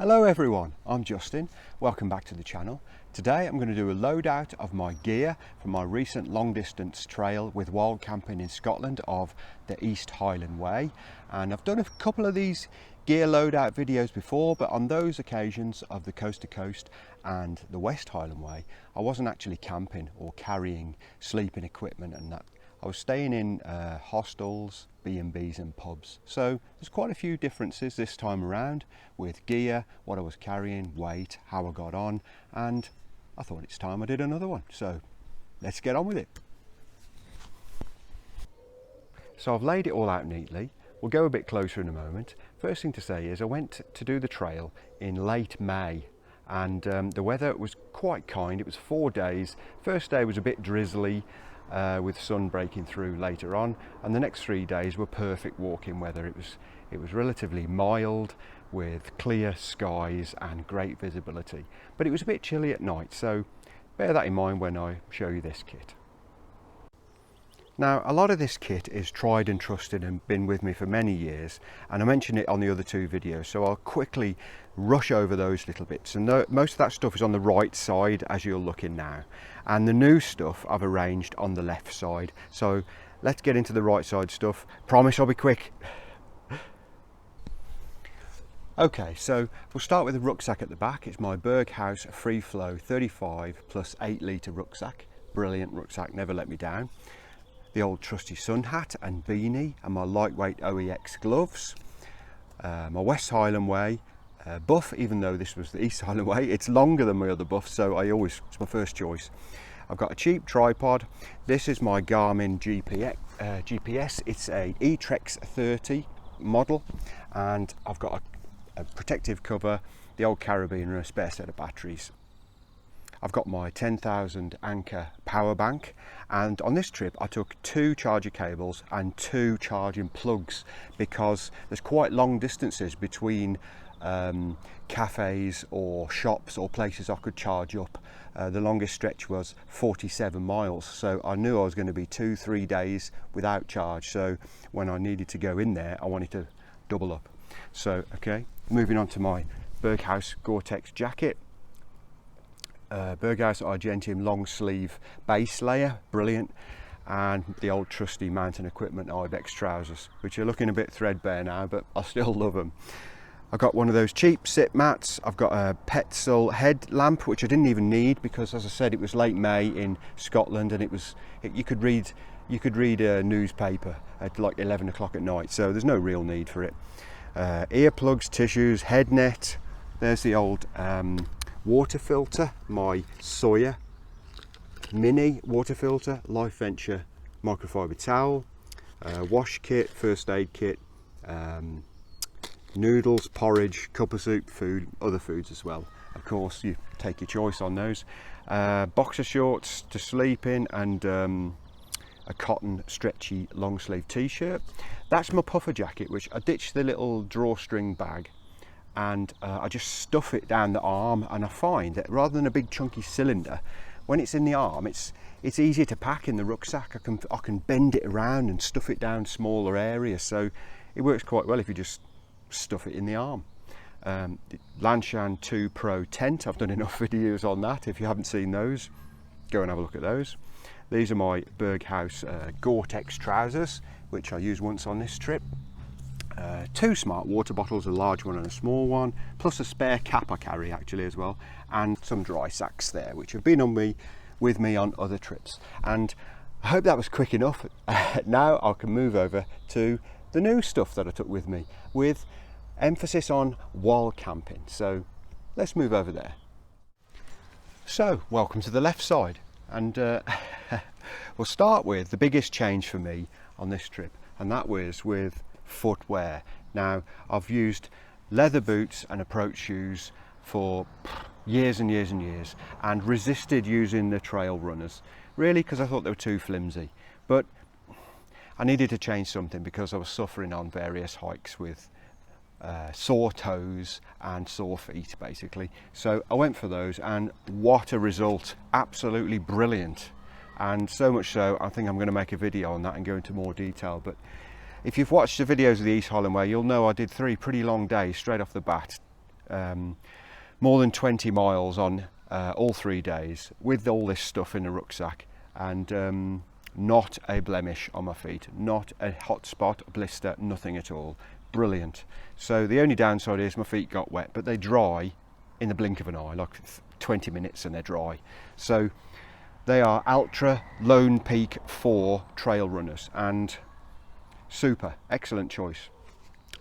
Hello everyone, I'm Justin. Welcome back to the channel. Today I'm going to do a loadout of my gear from my recent long distance trail with wild camping in Scotland of the East Highland Way. And I've done a couple of these gear loadout videos before, but on those occasions of the coast to coast and the West Highland Way, I wasn't actually camping or carrying sleeping equipment and that. I was staying in hostels, B&Bs and pubs. So there's quite a few differences this time around with gear, what I was carrying, weight, how I got on, and I thought it's time I did another one. So let's get on with it. So I've laid it all out neatly. We'll go a bit closer in a moment. First thing to say is I went to do the trail in late May and the weather was quite kind. It was 4 days. First day was a bit drizzly, with sun breaking through later on, and the next 3 days were perfect walking weather. It was relatively mild with clear skies and great visibility, but it was a bit chilly at night, so bear that in mind when I show you this kit. Now, a lot of this kit is tried and trusted and been with me for many years, and I mentioned it on the other two videos, so I'll quickly rush over those little bits. And most of that stuff is on the right side as you're looking now, and the new stuff I've arranged on the left side. So let's get into the right side stuff. Promise I'll be quick. Okay, so we'll start with the rucksack at the back. It's my Berghaus Free Flow 35 plus 8 litre rucksack. Brilliant rucksack, never let me down. The old trusty sun hat and beanie, and my lightweight OEX gloves. My West Highland Way buff, even though this was the East Highland Way, it's longer than my other buff, so it's my first choice. I've got a cheap tripod. This is my Garmin GPS. It's a eTrex 30 model, and I've got a protective cover, the old carabiner, and a spare set of batteries. I've got my 10,000 Anchor power bank, and on this trip I took 2 charger cables and 2 charging plugs because there's quite long distances between cafes or shops or places I could charge up. The longest stretch was 47 miles, so I knew I was going to be 2-3 days without charge, so when I needed to go in there I wanted to double up. So okay, moving on to my Berghaus Gore-Tex jacket. Berghaus Argentium long sleeve base layer, brilliant, and the old trusty mountain equipment Ibex trousers, which are looking a bit threadbare now, but I still love them. I've got one of those cheap sit mats. I've got a Petzl headlamp, which I didn't even need because, as I said, it was late May in Scotland, and you could read a newspaper at like 11 o'clock at night, so there's no real need for it. Earplugs, tissues, head net. There's the old water filter, my Sawyer mini water filter, Life Venture microfiber towel, wash kit, first aid kit, noodles, porridge, cup of soup, food, other foods as well. Of course, you take your choice on those. Boxer shorts to sleep in, and a cotton stretchy long sleeve t-shirt. That's my puffer jacket, which I ditched the little drawstring bag, and I just stuff it down the arm, and I find that rather than a big chunky cylinder, when it's in the arm, it's easier to pack in the rucksack. I can bend it around and stuff it down smaller areas, so it works quite well if you just stuff it in the arm. Lanshan 2 Pro tent, I've done enough videos on that. If you haven't seen those, go and have a look at those. These are my Berghaus Gore-Tex trousers, which I used once on this trip. 2 smart water bottles, a large one and a small one, plus a spare cap I carry actually as well, and some dry sacks there, which have been with me on other trips. And I hope that was quick enough. Now I can move over to the new stuff that I took with me, with emphasis on wild camping. So let's move over there. So welcome to the left side, and we'll start with the biggest change for me on this trip, and that was with footwear. Now, I've used leather boots and approach shoes for years and years and years, and resisted using the trail runners, really because I thought they were too flimsy, but I needed to change something because I was suffering on various hikes with sore toes and sore feet basically. So I went for those, and what a result, absolutely brilliant. And so much so I think I'm going to make a video on that and go into more detail. But if you've watched the videos of the East Highland Way, you'll know I did 3 pretty long days straight off the bat more than 20 miles on all 3 days with all this stuff in a rucksack, and not a blemish on my feet, not a hot spot, a blister, nothing at all. Brilliant. So the only downside is my feet got wet, but they dry in the blink of an eye, like 20 minutes and they're dry. So they are Altra Lone Peak 4 trail runners, and super, excellent choice.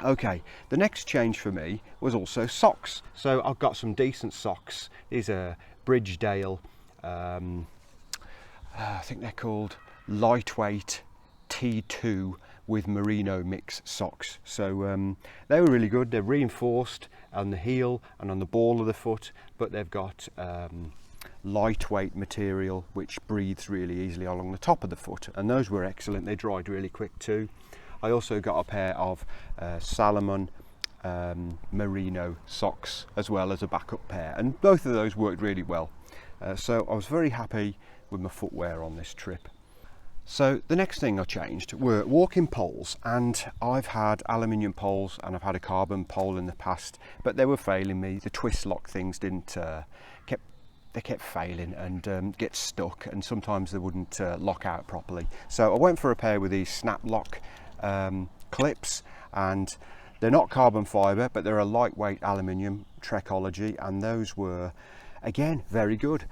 Okay, the next change for me was also socks. So I've got some decent socks. These are Bridgedale, I think they're called lightweight T2 with merino mix socks. So they were really good. They're reinforced on the heel and on the ball of the foot, but they've got lightweight material which breathes really easily along the top of the foot, and those were excellent. They dried really quick too. I also got a pair of Salomon merino socks as well as a backup pair, and both of those worked really well. So I was very happy with my footwear on this trip. So the next thing I changed were walking poles, and I've had aluminium poles and I've had a carbon pole in the past, but they were failing me. The twist lock things didn't kept failing and get stuck, and sometimes they wouldn't lock out properly. So I went for a pair with these snap lock clips, and they're not carbon fibre, but they're a lightweight aluminium Trekology, and those were again very good.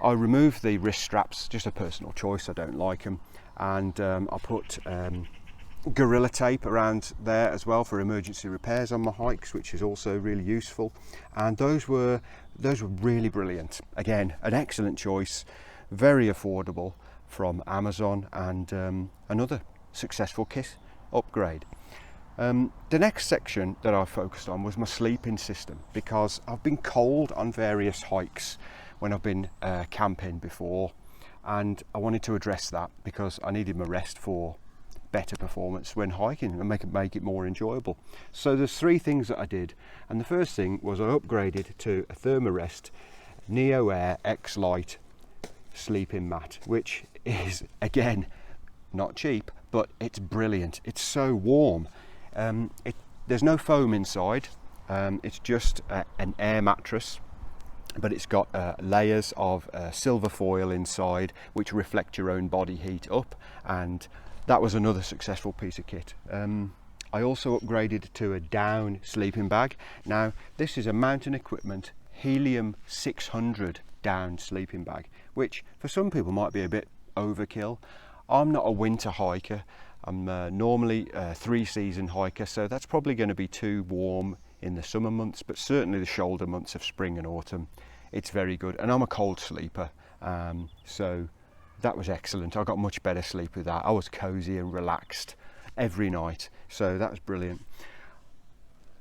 I removed the wrist straps, just a personal choice, I don't like them, and I put Gorilla tape around there as well for emergency repairs on my hikes, which is also really useful. And those were really brilliant. Again, an excellent choice, very affordable from Amazon, and another successful kit upgrade. The next section that I focused on was my sleeping system, because I've been cold on various hikes when I've been camping before, and I wanted to address that because I needed my rest for better performance when hiking and make it more enjoyable. So there's 3 things that I did, and the first thing was I upgraded to a Thermarest Neo Air X Lite sleeping mat, which is again not cheap, but it's brilliant. It's so warm. There's no foam inside, it's just an air mattress, but it's got layers of silver foil inside which reflect your own body heat up, and that was another successful piece of kit. I also upgraded to a down sleeping bag. Now this is a Mountain Equipment Helium 600 down sleeping bag, which for some people might be a bit overkill. I'm not a winter hiker. I'm normally a 3-season hiker, so that's probably going to be too warm in the summer months, but certainly the shoulder months of spring and autumn, it's very good. And I'm a cold sleeper, so that was excellent. I got much better sleep with that. I was cozy and relaxed every night, so that was brilliant.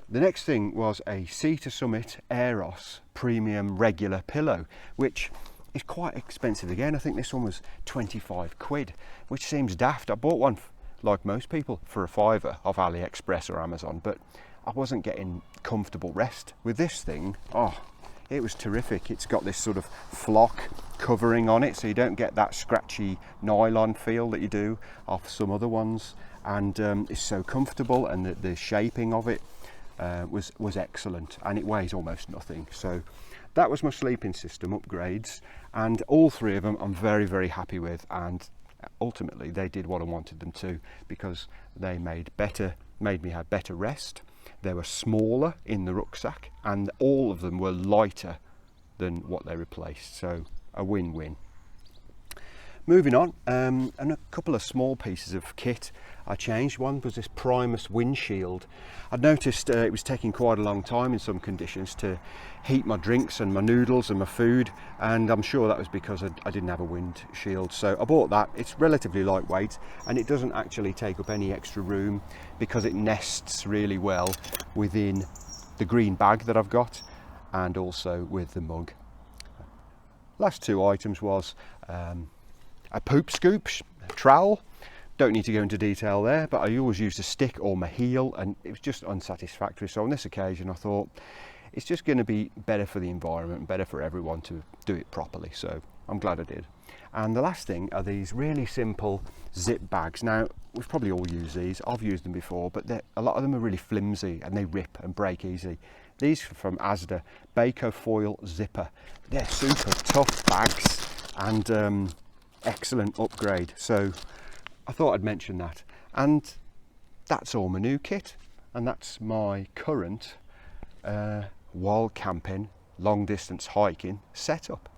The next thing was a Sea to Summit Aeros premium regular pillow, which is quite expensive again. I think this one was 25 quid, which seems daft. I bought one, like most people, for a £5 off AliExpress or Amazon, but I wasn't getting comfortable rest with this thing. Oh, it was terrific. It's got this sort of flock covering on it, so you don't get that scratchy nylon feel that you do off some other ones, and it's so comfortable, and the shaping of it was excellent, and it weighs almost nothing. So that was my sleeping system upgrades, and all 3 of them I'm very, very happy with, and ultimately they did what I wanted them to, because they made me have better rest. They were smaller in the rucksack, and all of them were lighter than what they replaced, so a win-win. Moving on, and a couple of small pieces of kit I changed. One was this Primus windshield. I'd noticed it was taking quite a long time in some conditions to heat my drinks and my noodles and my food, and I'm sure that was because I didn't have a windshield. So I bought that. It's relatively lightweight, and it doesn't actually take up any extra room because it nests really well within the green bag that I've got, and also with the mug. Last 2 items was a poop scoop trowel. Don't need to go into detail there, but I always used a stick or my heel, and it was just unsatisfactory. So on this occasion I thought it's just going to be better for the environment and better for everyone to do it properly, so I'm glad I did. And the last thing are these really simple zip bags. Now we've probably all used these, I've used them before, but a lot of them are really flimsy and they rip and break easy. These are from Asda, Baco Foil Zipper. They're super tough bags and excellent upgrade. So I thought I'd mention that. And that's all my new kit. And that's my current wild camping, long distance hiking setup.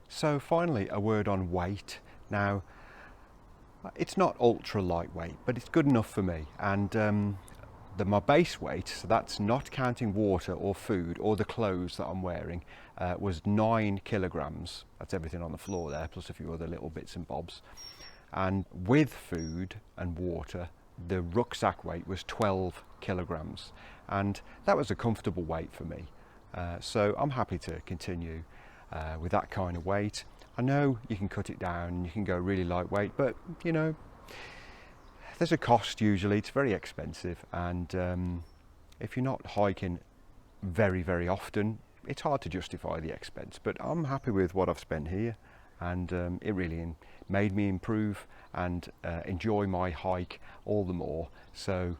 So finally, a word on weight. Now, it's not ultra lightweight, but it's good enough for me. And my base weight, so that's not counting water or food or the clothes that I'm wearing, was 9 kilograms. That's everything on the floor there, plus a few other little bits and bobs. And with food and water, the rucksack weight was 12 kilograms. And that was a comfortable weight for me. So I'm happy to continue with that kind of weight. I know you can cut it down, you can go really lightweight, but you know, there's a cost usually. It's very expensive, and if you're not hiking very, very often, it's hard to justify the expense. But I'm happy with what I've spent here, and it really made me improve and enjoy my hike all the more. So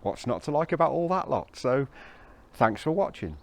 what's not to like about all that lot? So thanks for watching.